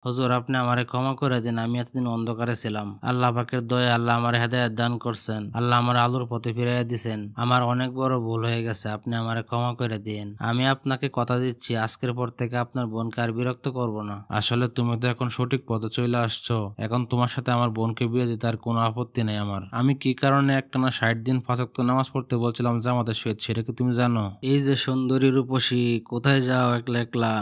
হুজুর আপনি আমারে ক্ষমা করে দিন, আমি এতদিন অন্ধকারে ছিলাম। আল্লাহ পাকের দয়ায় আল্লাহ আমারে হেদায়েত দান করছেন। আল্লাহ আমার আলোর পথে ফিরাইয়া দিছেন। আমার অনেক বড় ভুল হয়ে গেছে, আপনি আমারে ক্ষমা করে দিন। আমি আপনাকে কথা দিচ্ছি আজকের পর থেকে আপনার বোনকে আর বিরক্ত করব না। আসলে তুমি তো এখন সঠিক পথে চলে আসছো, এখন তোমার সাথে আমার বোনকে বিয়ে দিতে আর কোনো আপত্তি নেই আমার। আমি কি কারণে একটানা 60 দিন 5 ওয়াক্ত নামাজ পড়তে বলছিলাম জামাতের সহিত, সেটা কি তুমি জানো? এই যে সুন্দরী রূপসী, কোথায় যাও একলা একলা?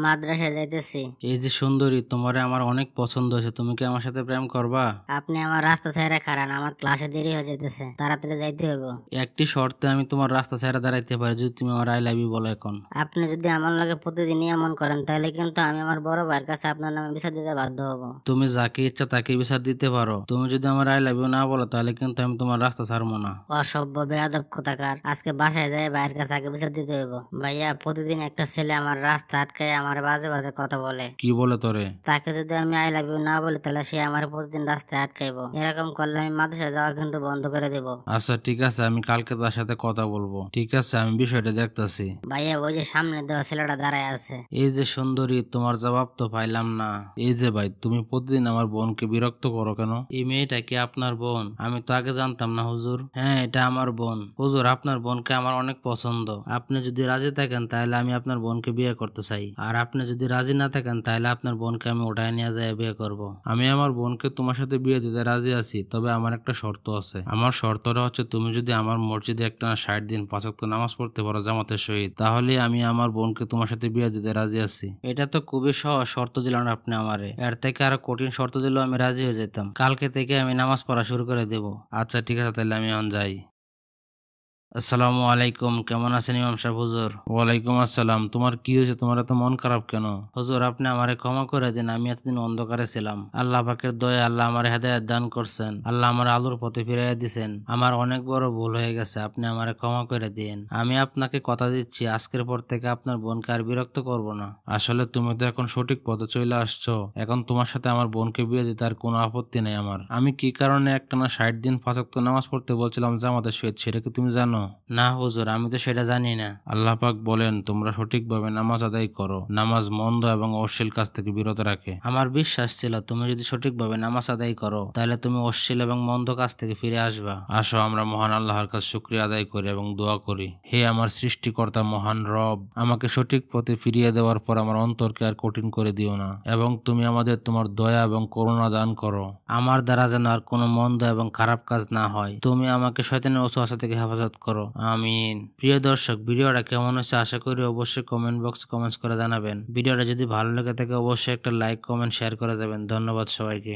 মাদ্রাসায় যাইতেছি। এই যে সুন্দরী, তোমারে আমার অনেক পছন্দ হয়েছে, তুমি কি আমার সাথে প্রেম করবা? আপনি আমার রাস্তা ছেড়ে খাড়ান, আমার ক্লাসে দেরি হয়ে যাইতেছে, তাড়াতাড়ি যাইতে হইব। একটি শর্তে আমি তোমার রাস্তা ছেড়ে দাঁড়াইতে পারি, যদি তুমি আমার আই লাভ ইউ বলো এখন। আপনি যদি আমার লগে প্রতিদিনই এমন করেন তাহলে কিন্তু আমি আমার বড় ভাইয়ের কাছে আপনার নামে বিচার দিতে বাধ্য হব। তুমি যাকে ইচ্ছা তাকে বিচার দিতে পারো, তুমি যদি আমার আই লাভ ইউ না বলো তাহলে কিন্তু আমি তোমার রাস্তা ছাড়বো না। অসভ্য বেয়াদব কোথাকার, আজকে বাসায় যায় ভাইয়ের কাছে আগে বিচার দিতে হইব। ভাইয়া, প্রতিদিন একটা ছেলে আমার রাস্তা আটকায় আমার বাজে বাজে কথা বলে। কি বলে তোরে? তাকে যদি আমি আই লাভ ইউ না বলি তাহলে সে আমার প্রতিদিন রাস্তায় আটকাইবো। এরকম করলে আমি মাদ্রাসায় যাওয়া কিন্তু বন্ধ করে দেব। আচ্ছা ঠিক আছে, আমি কালকে তার সাথে কথা বলবো। ঠিক আছে, আমি বিষয়টা দেখতাছি। ভাইয়া, ওই যে সামনে দেওয়া ছেলেটা দাঁড়ায় আছে। এই যে সুন্দরী, তোমার জবাব তো পাইলাম না। এই যে ভাই, তুমি প্রতিদিন আমার বোনকে বিরক্ত করো কেন? এই মেয়েটা কি আপনার বোন? আমি তো আগে জানতাম না হুজুর। হ্যাঁ, এটা আমার বোন। হুজুর আপনার বোনকে আমার অনেক পছন্দ। আপনি যদি রাজি থাকেন তাহলে আমি আপনার বোনকে বিয়ে করতে চাই, আর আপনি যদি রাজি না থাকেন তাহলে আপনার বোনকে আমি উঠায় নিয়ে যাই বিয়ে করব। আমি আমার বোনকে তোমার সাথে বিয়ে দিতে রাজি আছি, তবে আমার একটা শর্ত আছে। আমার শর্তটা হচ্ছে, তুমি যদি আমার মসজিদে একটা 60 দিন 5 ওয়াক্ত নামাজ পড়তে পারো জামাতের সহিত, তাহলে আমি আমার বোনকে তোমার সাথে বিয়ে দিতে রাজি আছি। এটা তো খুবই সহজ শর্ত দিলেন আপনি আমারে, এর থেকে আরো কঠিন শর্ত দিলেও আমি রাজি হয়ে যেতাম। কালকে থেকে আমি নামাজ পড়া শুরু করে দেব। আচ্ছা ঠিক আছে, তাহলে আমি এখন যাই। আসসালামু আলাইকুম, কেমন আছেন ইমাম সাহেব? হুজুর ওয়ালাইকুম আসসালাম। তোমার কি হয়েছে? তোমার এত মন খারাপ কেন? হুজুর আপনি আমারে ক্ষমা করে দিন, আমি এতদিন অন্ধকারে ছিলাম। আল্লাহ পাকের দয়ায় আল্লাহ আমার হেদায়েত দান করছেন। আল্লাহ আমার আলোর পথে ফিরাইয়া দিছেন। আমার অনেক বড় ভুল হয়ে গেছে, আপনি আমারে ক্ষমা করে দিন। আমি আপনাকে কথা দিচ্ছি আজকের পর থেকে আপনার বোনকে আর বিরক্ত করব না। আসলে তুমি তো এখন সঠিক পথে চলে আসছো, এখন তোমার সাথে আমার বোনকে বিয়ে দিতে আর কোনো আপত্তি নেই আমার। আমি কি কারণে একটানা 60 দিন 5 ওয়াক্ত নামাজ পড়তে বলছিলাম জামাতের সহিত, সেটা কি তুমি জানো? না হুজুর, আমি তো সেটা জানি না। আল্লাহ পাক বলেন, তোমরা সঠিকভাবে নামাজ আদায় করো, নামাজ মন্দ এবং অশ্লীল কাজ থেকে বিরত রাখে। আমার বিশ্বাস ছিল তুমি যদি সঠিকভাবে নামাজ আদায় করো তাহলে তুমি অশ্লীল এবং মন্দ কাজ থেকে ফিরে আসবা। আসো আমরা মহান আল্লাহর কাছে শুকরিয়া আদায় করি এবং দোয়া করি। হে আমার সৃষ্টিকর্তা মহান রব, আমাকে সঠিক পথে ফিরিয়ে দেওয়ার পর আমার অন্তরকে আর কঠিন করে দিও না, এবং তুমি আমাদের তোমার দয়া এবং করুণা দান করো। আমার দ্বারা যেন আর কোনো মন্দ এবং খারাপ কাজ না হয়। তুমি আমাকে শয়তানের ওয়াসওয়াসা থেকে হেফাজত করো, আমিন। প্রিয় দর্শক, ভিডিওটা কেমন হয়েছে আশা করি অবশ্যই কমেন্ট বক্সে কমেন্টস করে জানাবেন। ভিডিওটা যদি ভালো লেগে থাকে অবশ্যই একটা লাইক কমেন্ট শেয়ার করে যাবেন। ধন্যবাদ সবাইকে।